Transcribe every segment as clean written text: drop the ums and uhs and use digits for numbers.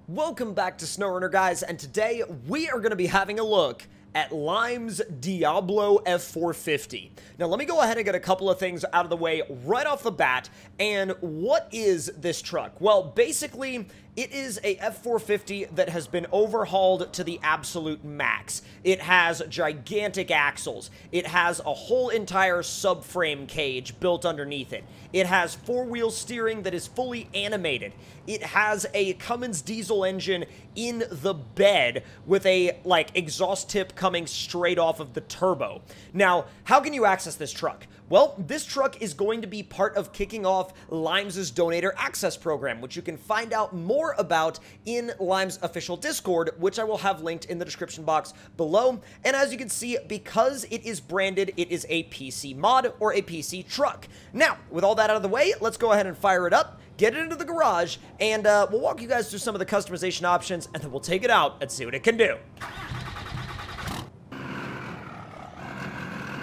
Welcome back to SnowRunner, guys, and today we are going to be having a look at Lime's Diablo F450. Now, let me go ahead and get a couple of things out of the way right off the bat. And what is this truck? Well, basically, it is a F450 that has been overhauled to the absolute max. It has gigantic axles. It has a whole entire subframe cage built underneath it. It has four-wheel steering that is fully animated. It has a Cummins diesel engine in the bed with a, exhaust tip coming straight off of the turbo. Now, how can you access this truck? Well, this truck is going to be part of kicking off Lime's Donator Access Program, which you can find out more about in Lime's official Discord, which I will have linked in the description box below. And as you can see, because it is branded, it is a PC mod or a PC truck. Now, with all that out of the way, let's go ahead and fire it up, get it into the garage, and we'll walk you guys through some of the customization options, and then we'll take it out and see what it can do.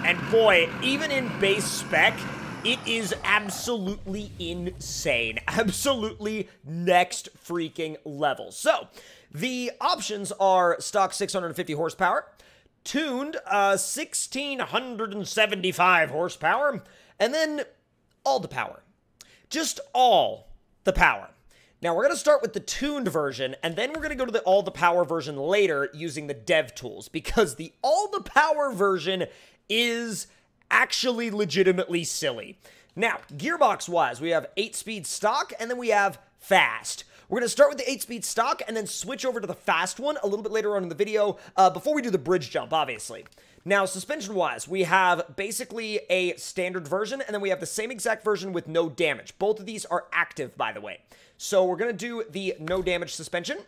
And boy, even in base spec, it is absolutely insane. Absolutely next freaking level. So, the options are stock 650 horsepower, tuned 1675 horsepower, and then all the power. Just all the power. Now, we're going to start with the tuned version, and then we're going to go to the all the power version later using the dev tools, because the all the power version is actually legitimately silly. Now, gearbox-wise, we have 8-speed stock, and then we have fast. We're going to start with the 8-speed stock, and then switch over to the fast one a little bit later on in the video, before we do the bridge jump, obviously. Now, suspension-wise, we have basically a standard version, and then we have the same exact version with no damage. Both of these are active, by the way. So we're going to do the no damage suspension.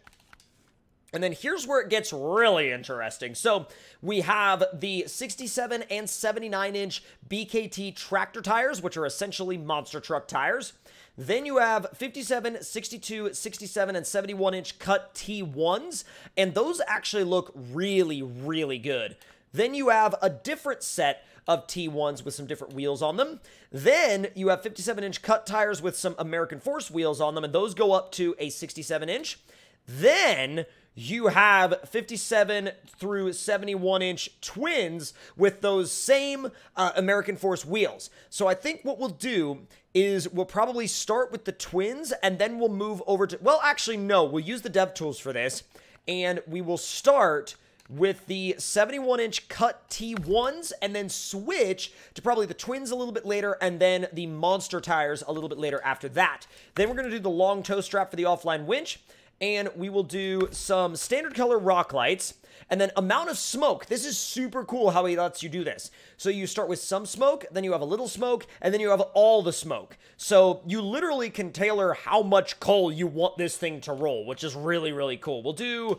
And then here's where it gets really interesting. So we have the 67 and 79-inch BKT tractor tires, which are essentially monster truck tires. Then you have 57, 62, 67, and 71-inch cut T1s, and those actually look really, really good. Then you have a different set of T1s with some different wheels on them. Then you have 57-inch cut tires with some American Force wheels on them, and those go up to a 67-inch. Then you have 57 through 71-inch twins with those same American Force wheels. So I think what we'll do is we'll probably start with the twins, and then we'll move over to... Well, actually, no. We'll use the dev tools for this, and we will start with the 71-inch cut T1s, and then switch to probably the twins a little bit later, and then the monster tires a little bit later after that. Then we're going to do the long tow strap for the offline winch, and we will do some standard color rock lights, and then amount of smoke. This is super cool how he lets you do this. So you start with some smoke, then you have a little smoke, and then you have all the smoke. So you literally can tailor how much coal you want this thing to roll, which is really, really cool. We'll do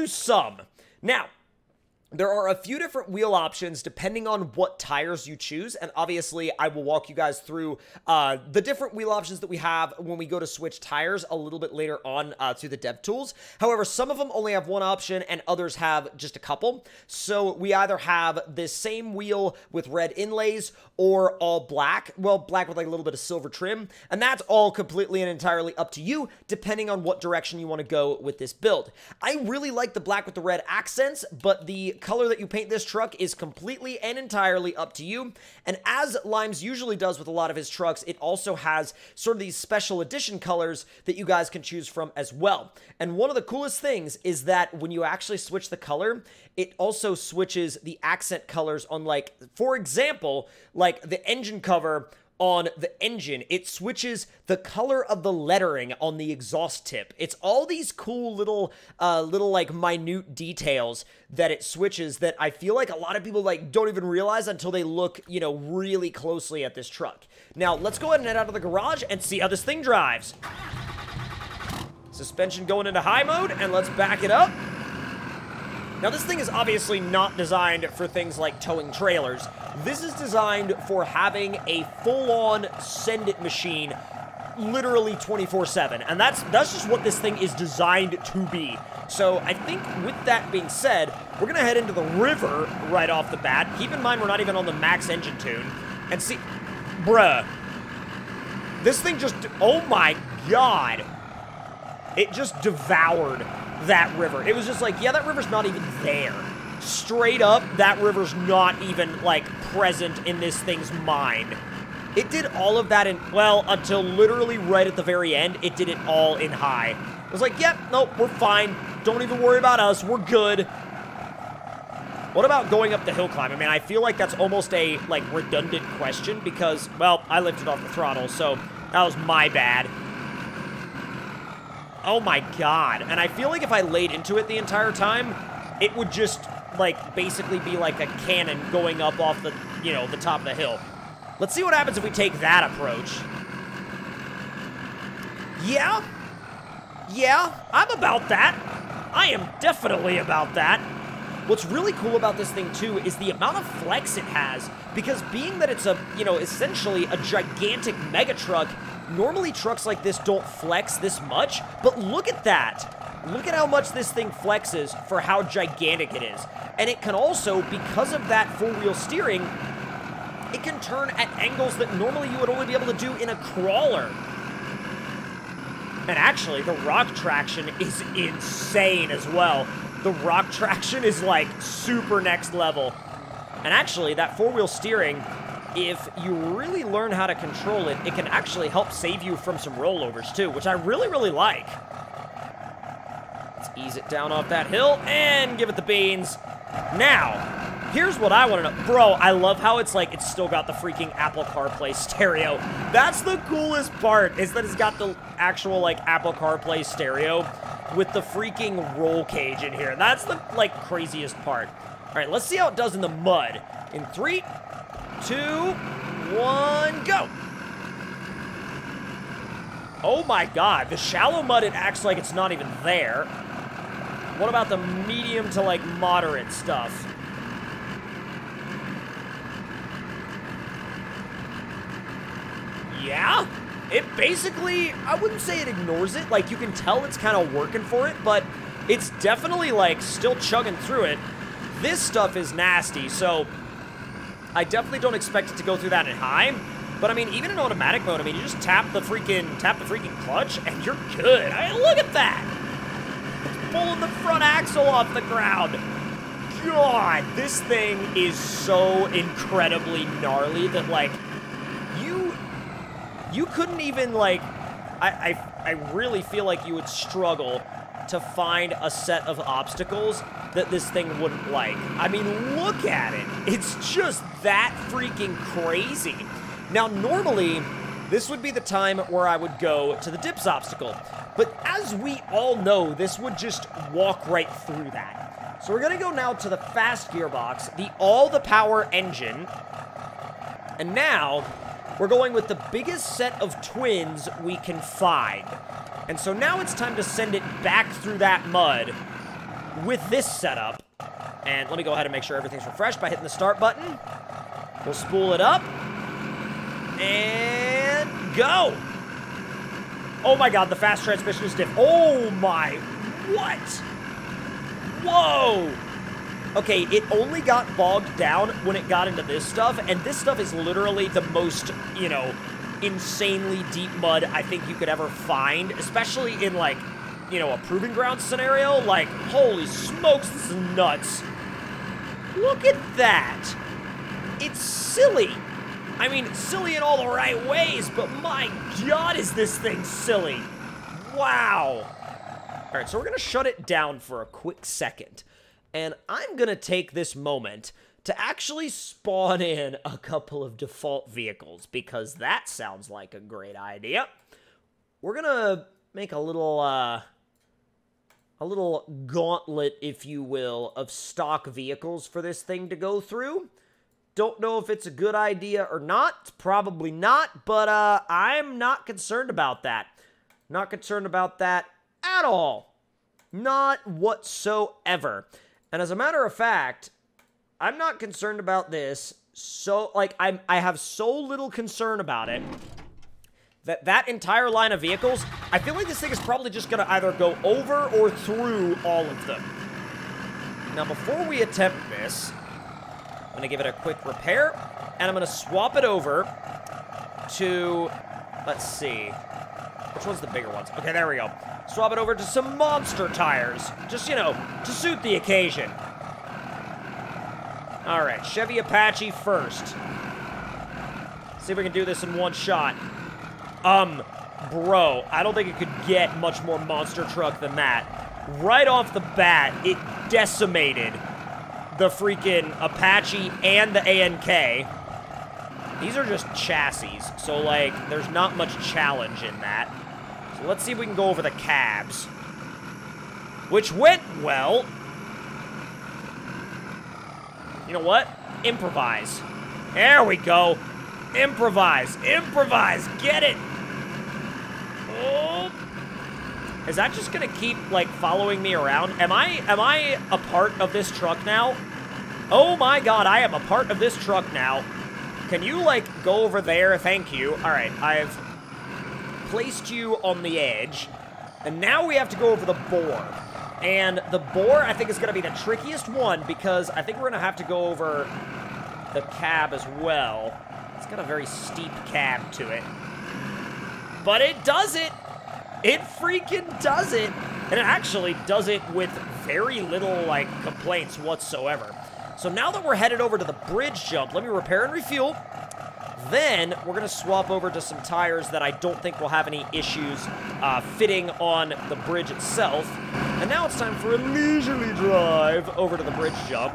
some. Now, there are a few different wheel options depending on what tires you choose, and obviously I will walk you guys through the different wheel options that we have when we go to switch tires a little bit later on through the dev tools. However, some of them only have one option and others have just a couple. So we either have this same wheel with red inlays or all black. Well, black with like a little bit of silver trim, and that's all completely and entirely up to you depending on what direction you want to go with this build. I really like the black with the red accents, but the color that you paint this truck is completely and entirely up to you. And as Limes usually does with a lot of his trucks, it also has sort of these special edition colors that you guys can choose from as well. And one of the coolest things is that when you actually switch the color, it also switches the accent colors on, like, for example, like the engine cover on the engine, it switches the color of the lettering on the exhaust tip. It's all these cool little like minute details that it switches that I feel like a lot of people don't even realize until they look, really closely at this truck. Now, let's go ahead and head out of the garage and see how this thing drives. Suspension going into high mode, and let's back it up. Now, this thing is obviously not designed for things like towing trailers. This is designed for having a full-on send-it machine literally 24/7, and that's just what this thing is designed to be. So I think with that being said, we're going to head into the river right off the bat. Keep in mind we're not even on the max engine tune. And see... Bruh. This thing just... Oh my god. It just devoured that river. It was just like, yeah, that river's not even there. Straight up, that river's not even, like, present in this thing's mind. It did all of that in, well, until literally right at the very end, it did it all in high. It was like, yep, nope, we're fine. Don't even worry about us. We're good. What about going up the hill climb? I mean, I feel like that's almost a, like, redundant question because, well, I lifted off the throttle, so that was my bad. Oh my god. And I feel like if I laid into it the entire time, it would just, like, basically be like a cannon going up off the, you know, the top of the hill. Let's see what happens if we take that approach. Yeah, I'm about that. I am definitely about that. What's really cool about this thing, too, is the amount of flex it has. Because being that it's a, you know, essentially a gigantic mega truck, normally trucks like this don't flex this much, but look at that. Look at how much this thing flexes for how gigantic it is. And it can also, because of that four-wheel steering, it can turn at angles that normally you would only be able to do in a crawler. And actually, the rock traction is insane as well. The rock traction is like super next level. And actually, that four-wheel steering, if you really learn how to control it, it can actually help save you from some rollovers too, which I really, really like. Let's ease it down off that hill and give it the beans. Now, here's what I want to know. Bro, I love how it's like, it's still got the freaking Apple CarPlay stereo. That's the coolest part, is that it's got the actual, like, Apple CarPlay stereo with the freaking roll cage in here. That's the, like, craziest part. All right, let's see how it does in the mud. In 3, 2, 1, go. Oh my god, the shallow mud, it acts like it's not even there. What about the medium to, like, moderate stuff? Yeah, it basically, I wouldn't say it ignores it. Like, you can tell it's kind of working for it, but it's definitely, like, still chugging through it. This stuff is nasty, so I definitely don't expect it to go through that in high. But, I mean, even in automatic mode, I mean, you just tap the freaking clutch, and you're good. I mean, look at that. It's pulling the front axle off the ground. God, this thing is so incredibly gnarly that, like, you couldn't even, like, I really feel like you would struggle to find a set of obstacles that this thing wouldn't like. I mean, look at it. It's just that freaking crazy. Now, normally, this would be the time where I would go to the dips obstacle. But as we all know, this would just walk right through that. So we're going to go now to the fast gearbox, the all-the-power engine. And now, we're going with the biggest set of twins we can find. And so now it's time to send it back through that mud with this setup. And let me go ahead and make sure everything's refreshed by hitting the start button. We'll spool it up. And go. Oh my god, the fast transmission is diff. Oh my, what? Whoa. Okay, it only got bogged down when it got into this stuff, and this stuff is literally the most, you know, insanely deep mud I think you could ever find, especially in, like, you know, a proving ground scenario. Like, holy smokes, this is nuts. Look at that. It's silly. I mean, silly in all the right ways, but my god, is this thing silly. Wow. All right, so we're going to shut it down for a quick second. And I'm going to take this moment to actually spawn in a couple of default vehicles, because that sounds like a great idea. We're going to make a little gauntlet, if you will, of stock vehicles for this thing to go through. Don't know if it's a good idea or not. It's probably not, but I'm not concerned about that. Not concerned about that at all. Not whatsoever. And as a matter of fact, I'm not concerned about this. So, like, I have so little concern about it that entire line of vehicles, I feel like this thing is probably just going to either go over or through all of them. Now, before we attempt this, I'm going to give it a quick repair, and I'm going to swap it over to, let's see, Which one's the bigger ones? Okay, there we go. Swap it over to some monster tires. Just, you know, to suit the occasion. All right, Chevy Apache first. See if we can do this in one shot. Bro, I don't think it could get much more monster truck than that. Right off the bat, it decimated the freaking Apache and the ANK. These are just chassis, so, like, there's not much challenge in that. So let's see if we can go over the cabs. Which went well. You know what? Improvise. There we go. Improvise. Improvise. Get it. Oh. Is that just gonna keep, like, following me around? Am I a part of this truck now? Oh my god, I am a part of this truck now. Can you, like, go over there? Thank you. All right, I've placed you on the edge. And now we have to go over the bore. And the bore, I think, is going to be the trickiest one because I think we're going to have to go over the cab as well. It's got a very steep cab to it. But it does it! It freaking does it! And it actually does it with very little, like, complaints whatsoever. So now that we're headed over to the bridge jump, let me repair and refuel. Then we're going to swap over to some tires that I don't think will have any issues fitting on the bridge itself. And now it's time for a leisurely drive over to the bridge jump.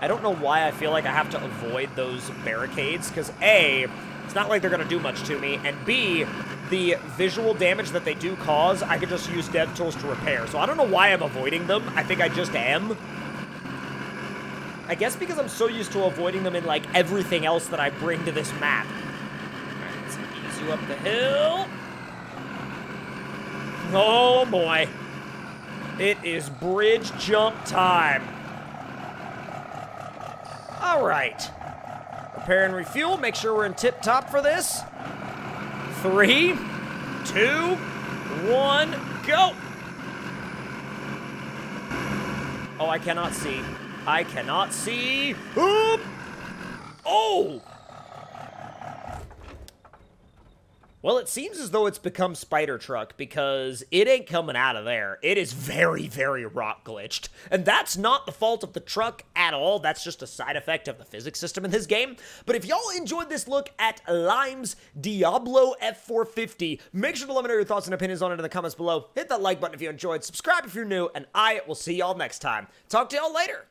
I don't know why I feel like I have to avoid those barricades, because A, it's not like they're going to do much to me, and B, the visual damage that they do cause, I could just use dev tools to repair. So I don't know why I'm avoiding them. I think I just am. I guess because I'm so used to avoiding them in, like, everything else that I bring to this map. Alright, let's ease you up the hill. Oh, boy. It is bridge jump time. Alright. Repair and refuel. Make sure we're in tip-top for this. 3, 2, 1, go! Oh, I cannot see. I cannot see. Oop! Oh! Well, it seems as though it's become Spider Truck because it ain't coming out of there. It is very, very rock glitched. And that's not the fault of the truck at all. That's just a side effect of the physics system in this game. But if y'all enjoyed this look at Lime's Diablo F450, make sure to let me know your thoughts and opinions on it in the comments below. Hit that like button if you enjoyed, subscribe if you're new, and I will see y'all next time. Talk to y'all later.